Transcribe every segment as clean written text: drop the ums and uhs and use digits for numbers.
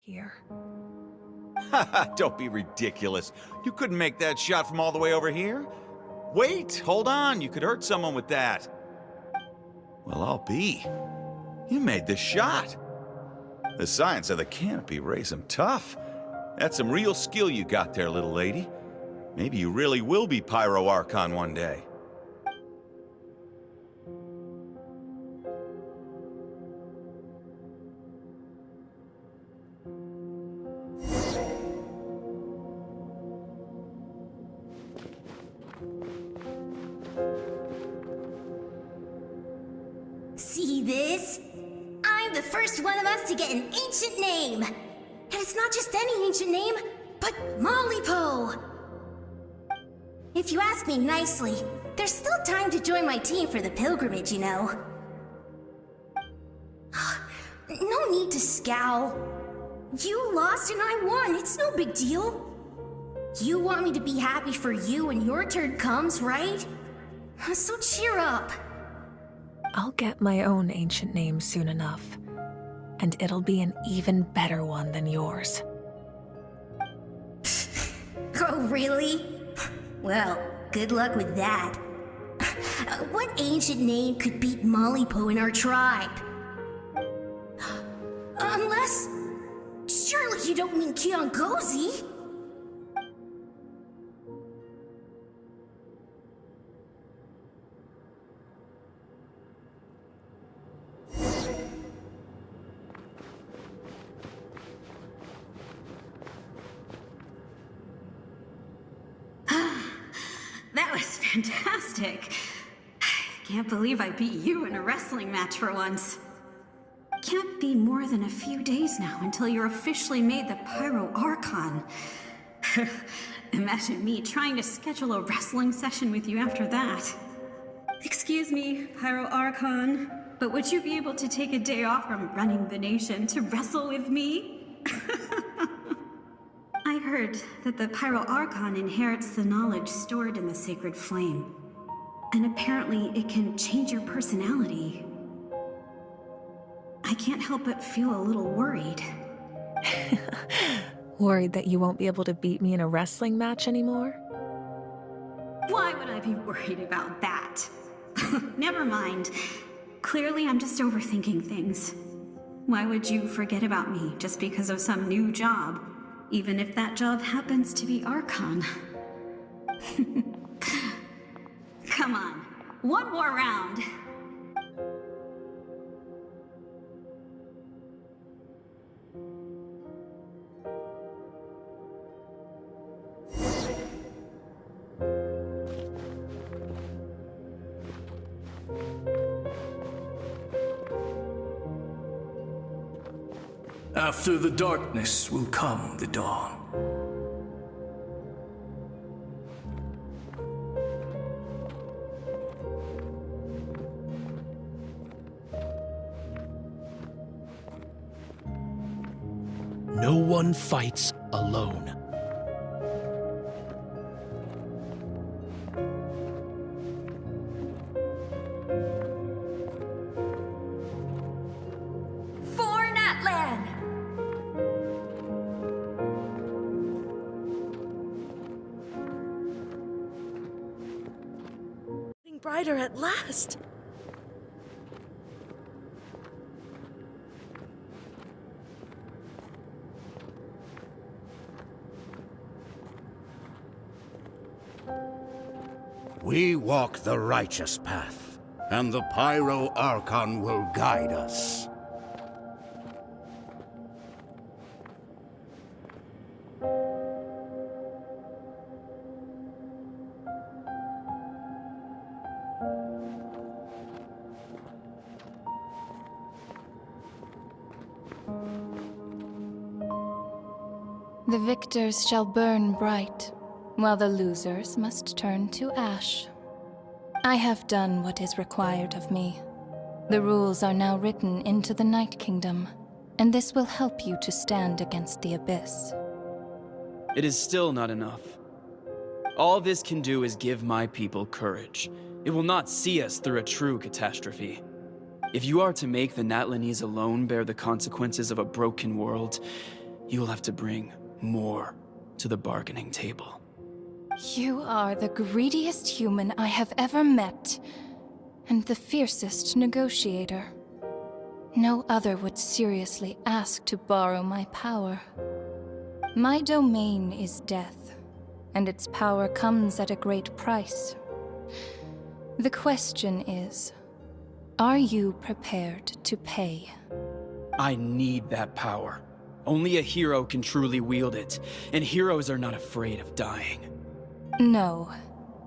here. Don't be ridiculous. You couldn't make that shot from all the way over here. Wait, hold on. You could hurt someone with that. Well, I'll be. You made the shot. The science of the canopy raised some tough. That's some real skill you got there, little lady. Maybe you really will be Pyro Archon one day. See this? I'm the first one of us to get an ancient name. And it's not just any ancient name, but Mollypo. If you ask me nicely, there's still time to join my team for the pilgrimage, you know. No need to scowl. You lost and I won, it's no big deal. You want me to be happy for you when your turn comes, right? So cheer up. I'll get my own ancient name soon enough, and it'll be an even better one than yours. Oh, really? Well, good luck with that. What ancient name could beat Mollypo in our tribe? Unless... surely you don't mean Kiangozi? That was fantastic. Can't believe I beat you in a wrestling match for once. Can't be more than a few days now until you're officially made the Pyro Archon. Imagine me trying to schedule a wrestling session with you after that. Excuse me, Pyro Archon, but would you be able to take a day off from running the nation to wrestle with me? I heard that the Pyro Archon inherits the knowledge stored in the sacred flame. And apparently it can change your personality. I can't help but feel a little worried. Worried that you won't be able to beat me in a wrestling match anymore? Why would I be worried about that? Never mind. Clearly I'm just overthinking things. Why would you forget about me just because of some new job? Even if that job happens to be Archon. Come on, one more round. After the darkness will come the dawn. No one fights alone. For Natlan! Getting brighter at last. We walk the righteous path, and the Pyro Archon will guide us. The victors shall burn bright, while the losers must turn to ash. I have done what is required of me. The rules are now written into the Night Kingdom, and this will help you to stand against the Abyss. It is still not enough. All this can do is give my people courage. It will not see us through a true catastrophe. If you are to make the Natlanese alone bear the consequences of a broken world, you will have to bring more to the bargaining table. You are the greediest human I have ever met, and the fiercest negotiator. No other would seriously ask to borrow my power. My domain is death, and its power comes at a great price. The question is, are you prepared to pay? I need that power. Only a hero can truly wield it, and heroes are not afraid of dying. No.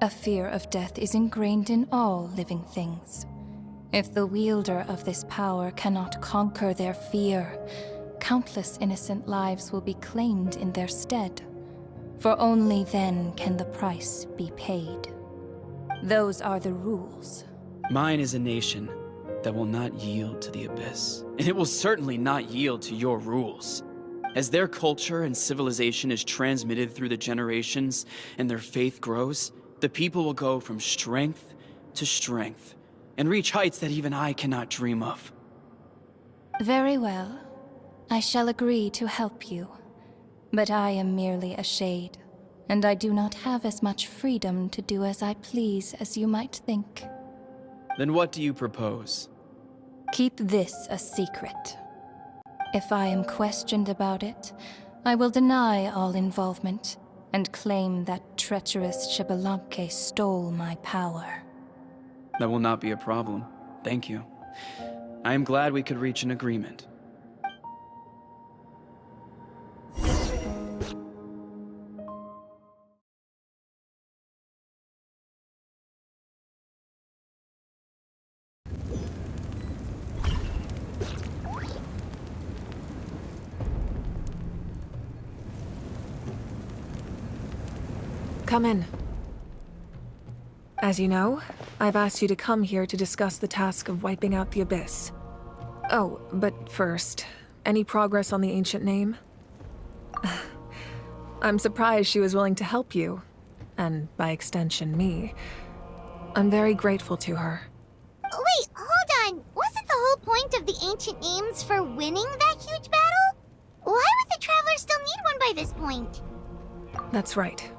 A fear of death is ingrained in all living things. If the wielder of this power cannot conquer their fear, countless innocent lives will be claimed in their stead. For only then can the price be paid. Those are the rules. Mine is a nation that will not yield to the Abyss, and it will certainly not yield to your rules. As their culture and civilization is transmitted through the generations and their faith grows, the people will go from strength to strength and reach heights that even I cannot dream of. Very well. I shall agree to help you. But I am merely a shade, and I do not have as much freedom to do as I please as you might think. Then what do you propose? Keep this a secret. If I am questioned about it, I will deny all involvement and claim that treacherous Xbalanque stole my power. That will not be a problem. Thank you. I am glad we could reach an agreement. Come in. As you know, I've asked you to come here to discuss the task of wiping out the Abyss. Oh, but first, any progress on the ancient name? I'm surprised she was willing to help you, and by extension, me. I'm very grateful to her. Wait, hold on. Wasn't the whole point of the ancient names for winning that huge battle? Why would the Traveler still need one by this point? That's right.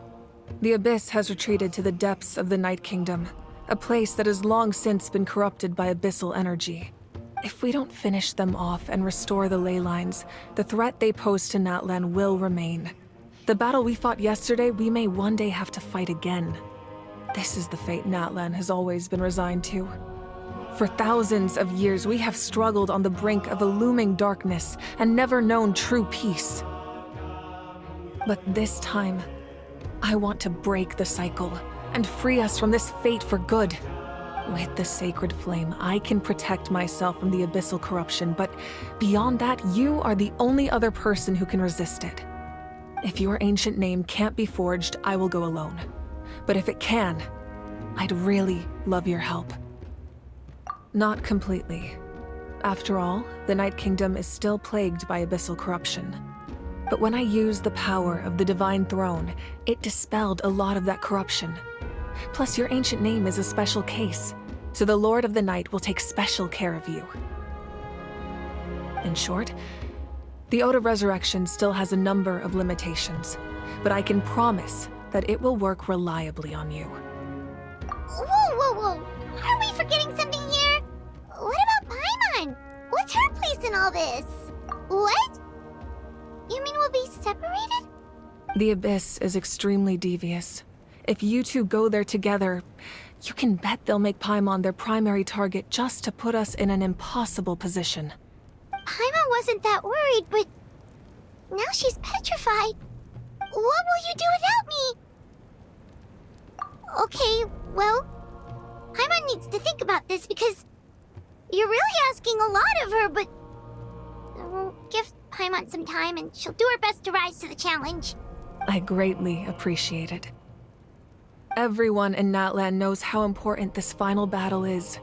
The Abyss has retreated to the depths of the Night Kingdom, a place that has long since been corrupted by abyssal energy. If we don't finish them off and restore the ley lines, the threat they pose to Natlan will remain. The battle we fought yesterday, we may one day have to fight again. This is the fate Natlan has always been resigned to. For thousands of years, we have struggled on the brink of a looming darkness and never known true peace. But this time, I want to break the cycle and free us from this fate for good. With the sacred flame, I can protect myself from the abyssal corruption, but beyond that, you are the only other person who can resist it. If your ancient name can't be forged, I will go alone. But if it can, I'd really love your help. Not completely. After all, the Night Kingdom is still plagued by abyssal corruption. But when I used the power of the Divine Throne, it dispelled a lot of that corruption. Plus, your ancient name is a special case, so the Lord of the Night will take special care of you. In short, the Ode of Resurrection still has a number of limitations, but I can promise that it will work reliably on you. Whoa. Are we forgetting something here? What about Paimon? What's her place in all this? What? You mean we'll be separated? The Abyss is extremely devious. If you two go there together, you can bet they'll make Paimon their primary target just to put us in an impossible position. Paimon wasn't that worried, but now she's petrified. What will you do without me? Okay, well, Paimon needs to think about this because you're really asking a lot of her, but we'll give Paimon some time and she'll do her best to rise to the challenge. I greatly appreciate it. Everyone in Natlan knows how important this final battle is.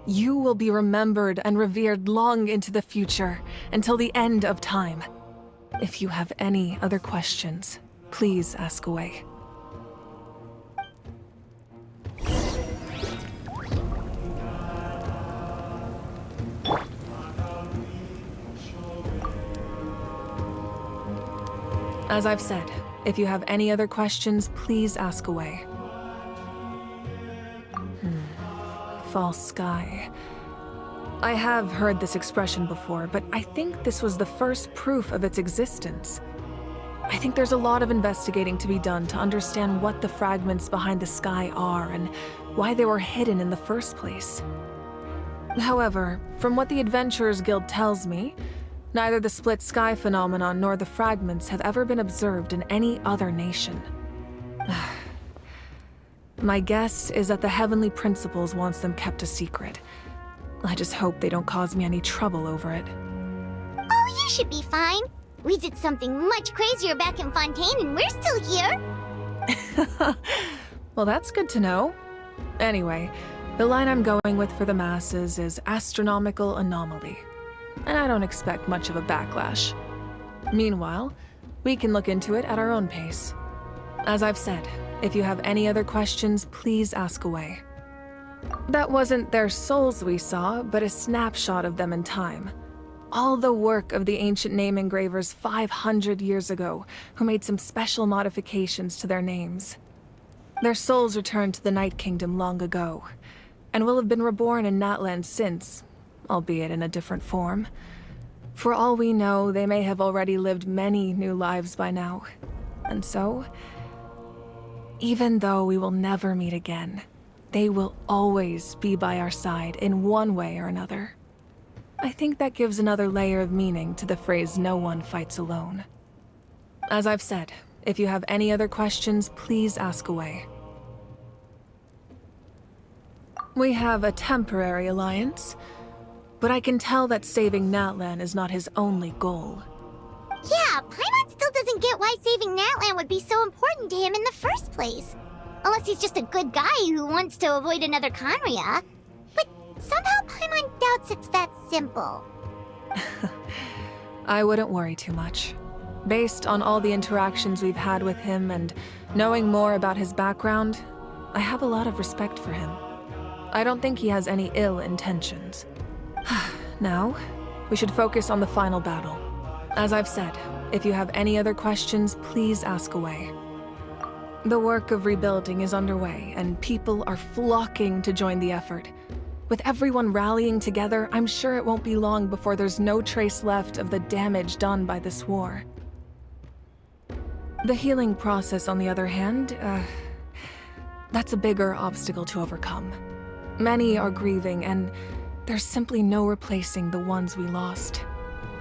You will be remembered and revered long into the future, until the end of time. If you have any other questions, please ask away. As I've said, if you have any other questions, please ask away. False sky. I have heard this expression before, but I think this was the first proof of its existence. I think there's a lot of investigating to be done to understand what the fragments behind the sky are and why they were hidden in the first place. However, from what the Adventurers Guild tells me, neither the split sky phenomenon nor the fragments have ever been observed in any other nation. My guess is that the Heavenly Principles wants them kept a secret. I just hope they don't cause me any trouble over it. Oh, you should be fine. We did something much crazier back in Fontaine and we're still here. Well, that's good to know. Anyway, the line I'm going with for the masses is astronomical anomaly. And I don't expect much of a backlash. Meanwhile, we can look into it at our own pace. As I've said, if you have any other questions, please ask away. That wasn't their souls we saw, but a snapshot of them in time. All the work of the ancient name engravers 500 years ago, who made some special modifications to their names. Their souls returned to the Night Kingdom long ago, and will have been reborn in Natlan since, albeit in a different form. For all we know, they may have already lived many new lives by now. And so, even though we will never meet again, they will always be by our side in one way or another. I think that gives another layer of meaning to the phrase "no one fights alone." As I've said, if you have any other questions, please ask away. We have a temporary alliance, but I can tell that saving Natlan is not his only goal. Yeah, Paimon still doesn't get why saving Natlan would be so important to him in the first place. Unless he's just a good guy who wants to avoid another Conria. But somehow Paimon doubts it's that simple. I wouldn't worry too much. Based on all the interactions we've had with him and knowing more about his background, I have a lot of respect for him. I don't think he has any ill intentions. Now, we should focus on the final battle. As I've said, if you have any other questions, please ask away. The work of rebuilding is underway, and people are flocking to join the effort. With everyone rallying together, I'm sure it won't be long before there's no trace left of the damage done by this war. The healing process, on the other hand, that's a bigger obstacle to overcome. Many are grieving, and there's simply no replacing the ones we lost.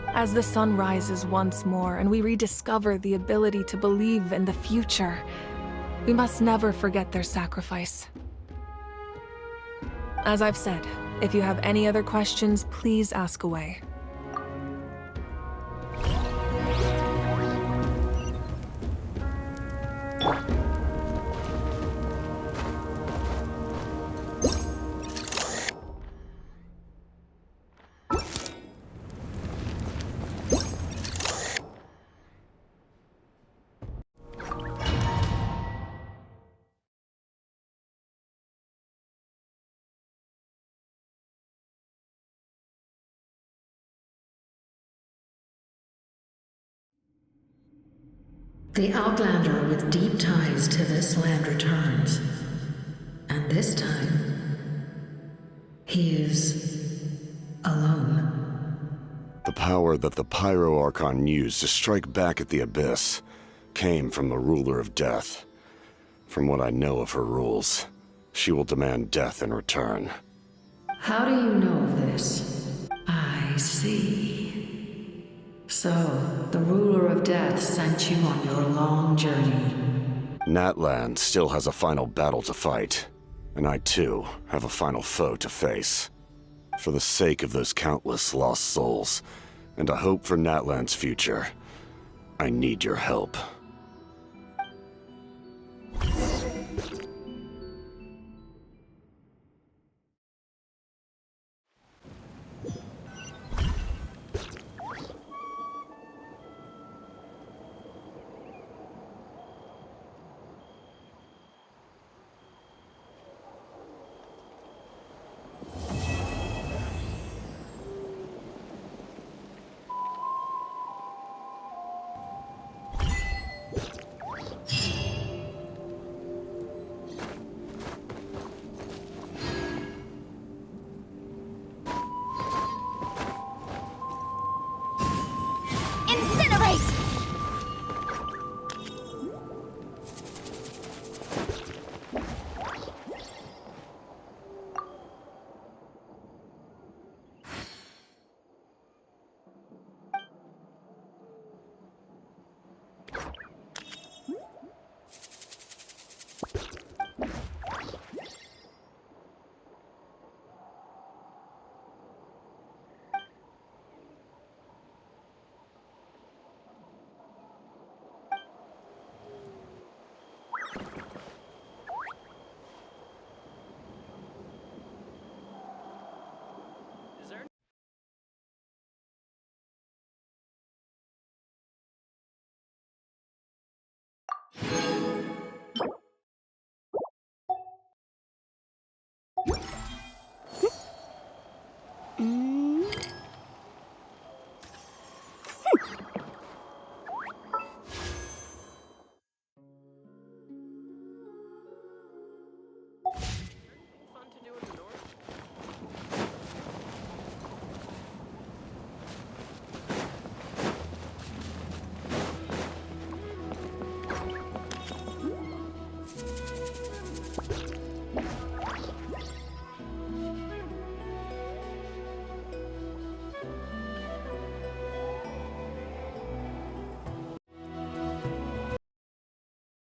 As the sun rises once more and we rediscover the ability to believe in the future, we must never forget their sacrifice. As I've said, if you have any other questions, please ask away. The Outlander with deep ties to this land returns. And this time, he is alone. The power that the Pyro Archon used to strike back at the Abyss came from the Ruler of Death. From what I know of her rules, she will demand death in return. How do you know of this? I see. So, the Ruler of Death sent you on your long journey. Natlan still has a final battle to fight, and I too have a final foe to face. For the sake of those countless lost souls, and a hope for Natlan's future, I need your help.